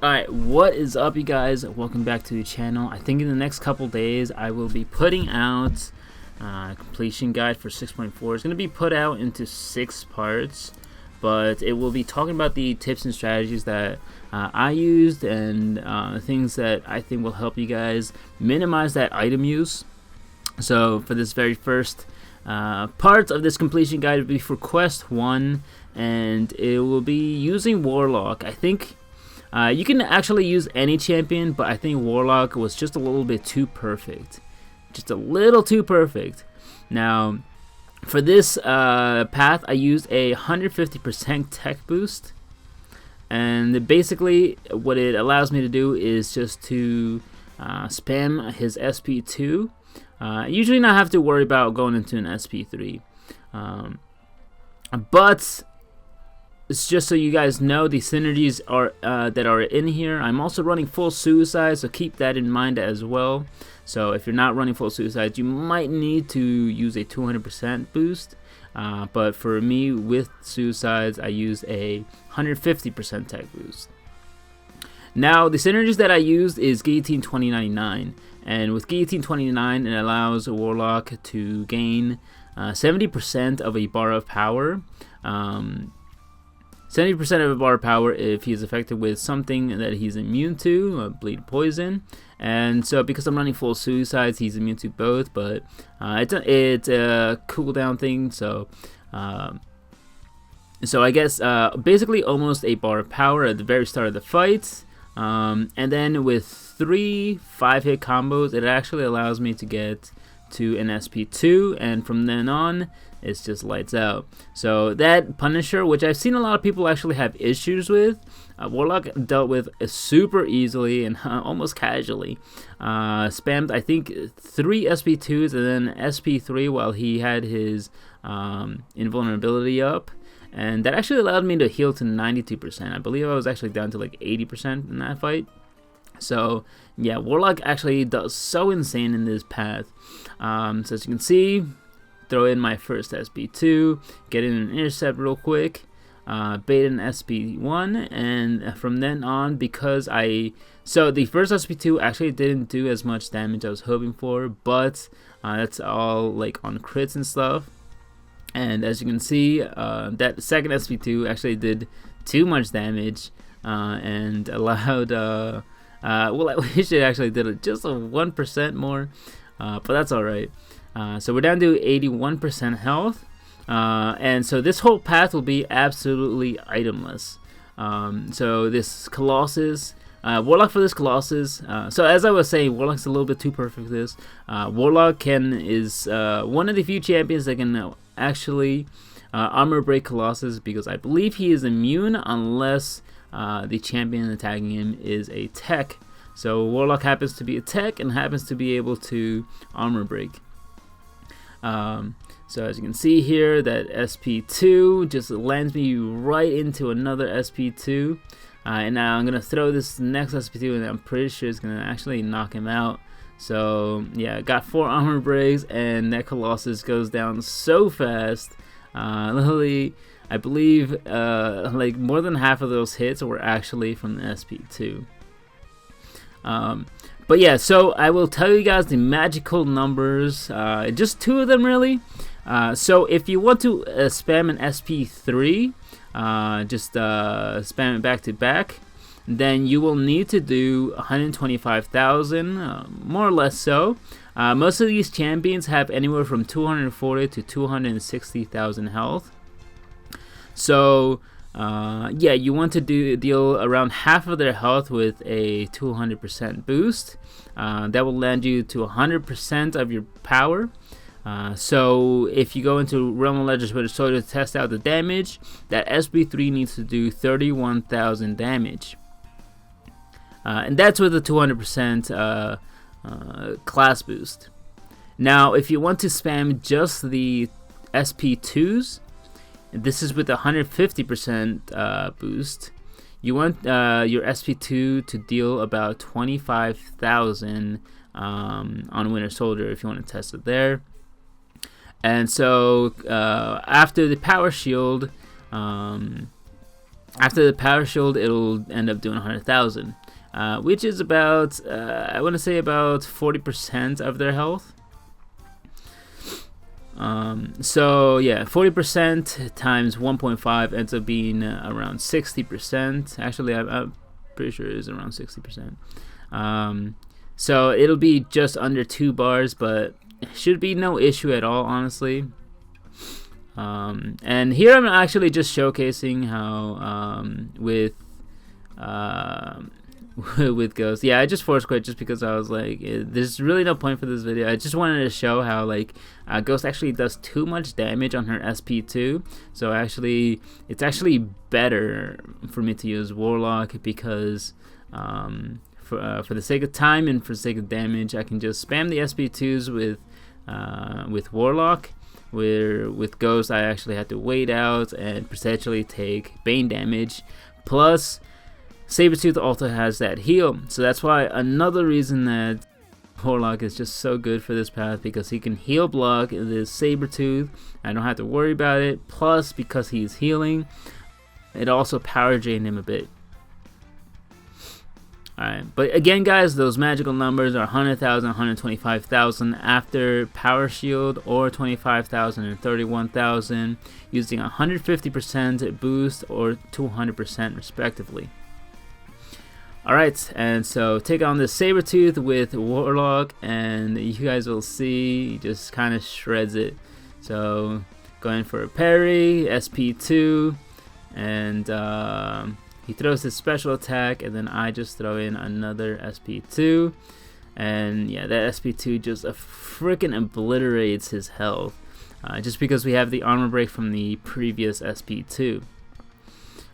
Alright, what is up, you guys? Welcome back to the channel. I think in the next couple days I will be putting out completion guide for 6.4. It's going to be put out into 6 parts, but it will be talking about the tips and strategies that I used and things that I think will help you guys minimize that item use. So for this very first part of this completion guide, it will be for quest 1, and it will be using Warlock. I think you can actually use any champion, but I think Warlock was just a little bit too perfect. Just a little too perfect. Now, for this path, I used a 150% tech boost. And basically, what it allows me to do is just to spam his SP2. Usually not have to worry about going into an SP3. But it's just so you guys know the synergies are that are in here. I'm also running full suicide, so keep that in mind as well. So if you're not running full suicide, you might need to use a 200% boost. But for me, with suicides, I use a 150% tech boost. Now, the synergies that I used is Guillotine 2099. And with Guillotine 29, it allows a Warlock to gain 70% of a bar of power. 70% of a bar of power if he's affected with something that he's immune to, bleed poison. And so because I'm running full suicides, he's immune to both, but it's a cooldown thing, so I guess basically almost a bar of power at the very start of the fight. And then with 3 5-hit combos, it actually allows me to get to an SP2, and from then on it's just lights out. So that Punisher, which I've seen a lot of people actually have issues with, Warlock dealt with super easily and almost casually. Spammed I think 3 SP2s and then SP3 while he had his invulnerability up, and that actually allowed me to heal to 92%. I believe I was actually down to like 80% in that fight. So yeah, Warlock actually does so insane in this path. So as you can see, throw in my first SP2, get in an intercept real quick, bait an SP1, and from then on, because so the first SP2 actually didn't do as much damage I was hoping for, but that's all like on crits and stuff. And as you can see, that second SP2 actually did too much damage and allowed well, I wish it actually did just a 1% more, but that's alright. So we're down to 81% health, and so this whole path will be absolutely itemless. So this Colossus, Warlock for this Colossus, so as I was saying, Warlock's a little bit too perfect for this. Warlock is one of the few champions that can actually armor break Colossus, because I believe he is immune unless the champion attacking him is a tech. So Warlock happens to be a tech and happens to be able to armor break. So as you can see here, that SP2 just lands me right into another SP2. And now I'm going to throw this next SP2 and I'm pretty sure it's going to actually knock him out. So yeah, got 4 armor breaks and that Colossus goes down so fast. Literally, I believe like more than half of those hits were actually from the SP2. But yeah, so I will tell you guys the magical numbers, just 2 of them really. So if you want to spam an SP3, just spam it back to back, then you will need to do 125,000, more or less so. Most of these champions have anywhere from 240 to 260,000 health. So yeah, you want to deal around half of their health with a 200% boost. That will land you to 100% of your power. So if you go into Realm of Legends with a soldier to test out the damage, that SP3 needs to do 31,000 damage. And that's with a 200% class boost. Now, if you want to spam just the SP2s, this is with a 150% boost. You want your SP2 to deal about 25,000 on Winter Soldier if you want to test it there. And so after the power shield, After the power shield, it'll end up doing 100,000, which is about, I want to say about 40% of their health. So yeah, 40% times 1.5 ends up being around 60%. Actually, I'm pretty sure it is around 60%. So it'll be just under 2 bars, but should be no issue at all, honestly. And here I'm actually just showcasing how with with Ghost. Yeah, I just force quit just because I was like, there's really no point for this video. I just wanted to show how like Ghost actually does too much damage on her SP2. So actually, it's actually better for me to use Warlock because for the sake of time and for the sake of damage, I can just spam the SP2s with Warlock. Where with Ghost, I actually had to wait out and potentially take Bane damage. Plus, Sabretooth also has that heal, so that's why another reason that Warlock is just so good for this path, because he can heal block this Sabretooth. I don't have to worry about it. Plus, because he's healing, it also power drained him a bit. Alright, but again guys, those magical numbers are 100,000, 125,000 after power shield, or 25,000 and 31,000 using 150% boost or 200% respectively. Alright, and so take on this Sabretooth with Warlock, and you guys will see he just kind of shreds it. So going for a parry, SP2, and he throws his special attack, and then I just throw in another SP2, and yeah, that SP2 just freaking obliterates his health, just because we have the armor break from the previous SP2.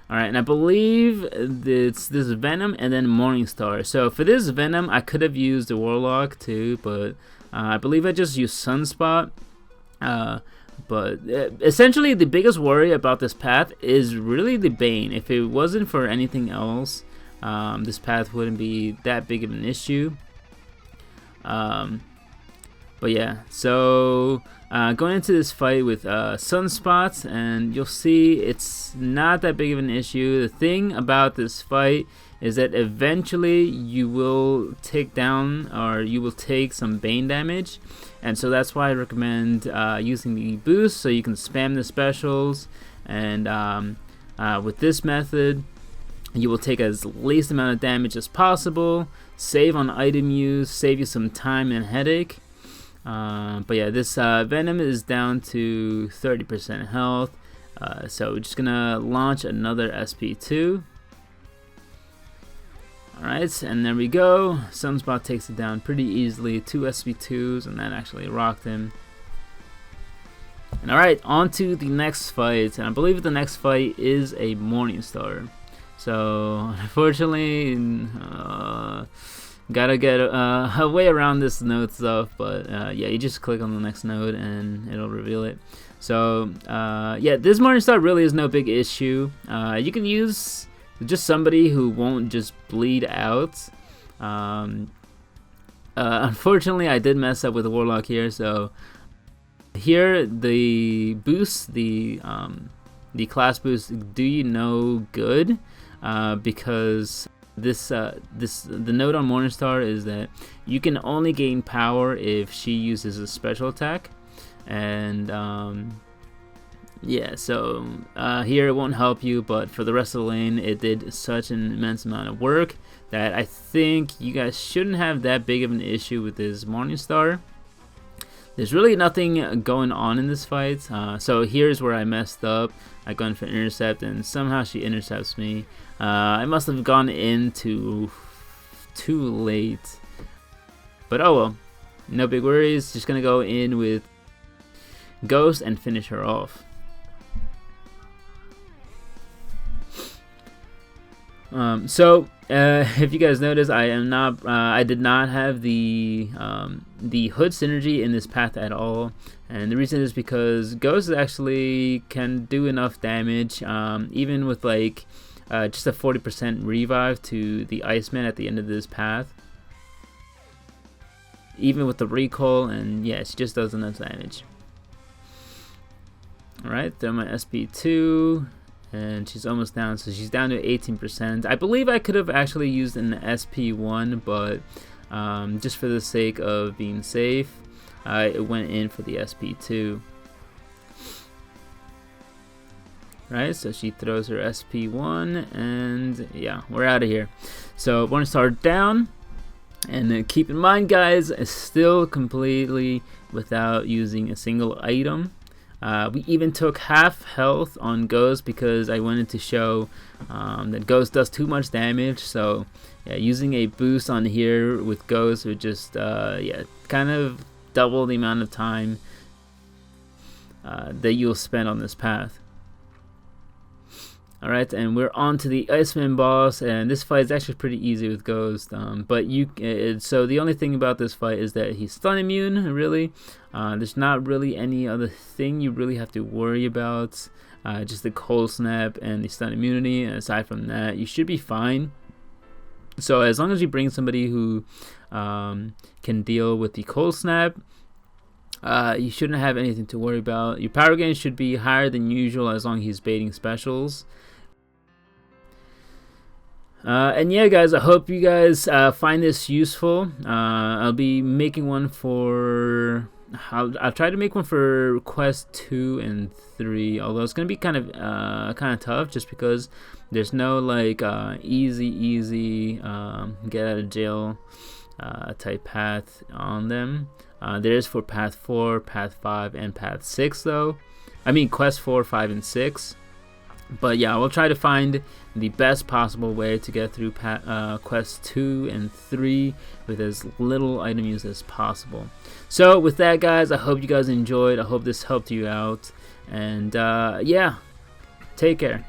Alright, and I believe this is Venom and then Morningstar. So for this Venom, I could have used the Warlock too, but I believe I just used Sunspot. But essentially, the biggest worry about this path is really the Bane. If it wasn't for anything else, this path wouldn't be that big of an issue. But yeah, so going into this fight with Sunspots, and you'll see it's not that big of an issue. The thing about this fight is that eventually you will take down, or you will take some Bane damage, and so that's why I recommend using the boost, so you can spam the specials. And with this method, you will take as least amount of damage as possible, save on item use, save you some time and headache. But yeah, this Venom is down to 30% health, so we're just gonna launch another SP2. Alright, and there we go. Sunspot takes it down pretty easily. 2 SP2s, and that actually rocked him. And alright, on to the next fight. And I believe the next fight is a Morningstar. So, unfortunately, gotta get a way around this node stuff. But yeah, you just click on the next node and it'll reveal it. So, yeah, this Morningstar really is no big issue. You can use just somebody who won't just bleed out. Unfortunately, I did mess up with the Warlock here, so here the boost, the class boost, do you know good, because the note on Morningstar is that you can only gain power if she uses a special attack, and yeah, so here it won't help you, but for the rest of the lane, it did such an immense amount of work that I think you guys shouldn't have that big of an issue with this Morningstar. There's really nothing going on in this fight, so here's where I messed up. I got in for intercept, and somehow she intercepts me. I must have gone in too late, but oh well, no big worries. Just gonna go in with Ghost and finish her off. If you guys notice, I did not have the hood synergy in this path at all, and the reason is because Ghost actually can do enough damage, even with like just a 40% revive to the Iceman at the end of this path, even with the recall, and yeah, she just does enough damage. Alright, throw my SP2, and she's almost down, so she's down to 18%. I believe I could have actually used an SP1, but just for the sake of being safe, I went in for the SP2. Right, so she throws her SP1, and yeah, we're out of here. So we're gonna start down, and then keep in mind, guys, it's still completely without using a single item. We even took half health on Ghost because I wanted to show that Ghost does too much damage. So yeah, using a boost on here with Ghost would just yeah, kind of double the amount of time that you'll spend on this path. Alright, and we're on to the Iceman Boss, and this fight is actually pretty easy with Ghost, but so the only thing about this fight is that he's stun immune, really. There's not really any other thing you really have to worry about, just the cold snap and the stun immunity, and aside from that, you should be fine. So as long as you bring somebody who can deal with the cold snap, you shouldn't have anything to worry about. Your power gain should be higher than usual as long as he's baiting specials. And yeah, guys, I hope you guys find this useful. I'll be making one for... I'll try to make one for Quest 2 and 3, although it's going to be kind of tough just because there's no like easy get out of jail type path on them. There is for Path 4, Path 5, and Path 6 though. I mean Quest 4, 5, and 6. But yeah, we'll try to find the best possible way to get through Quest 2 and 3 with as little item use as possible. So with that, guys, I hope you guys enjoyed. I hope this helped you out. And yeah, take care.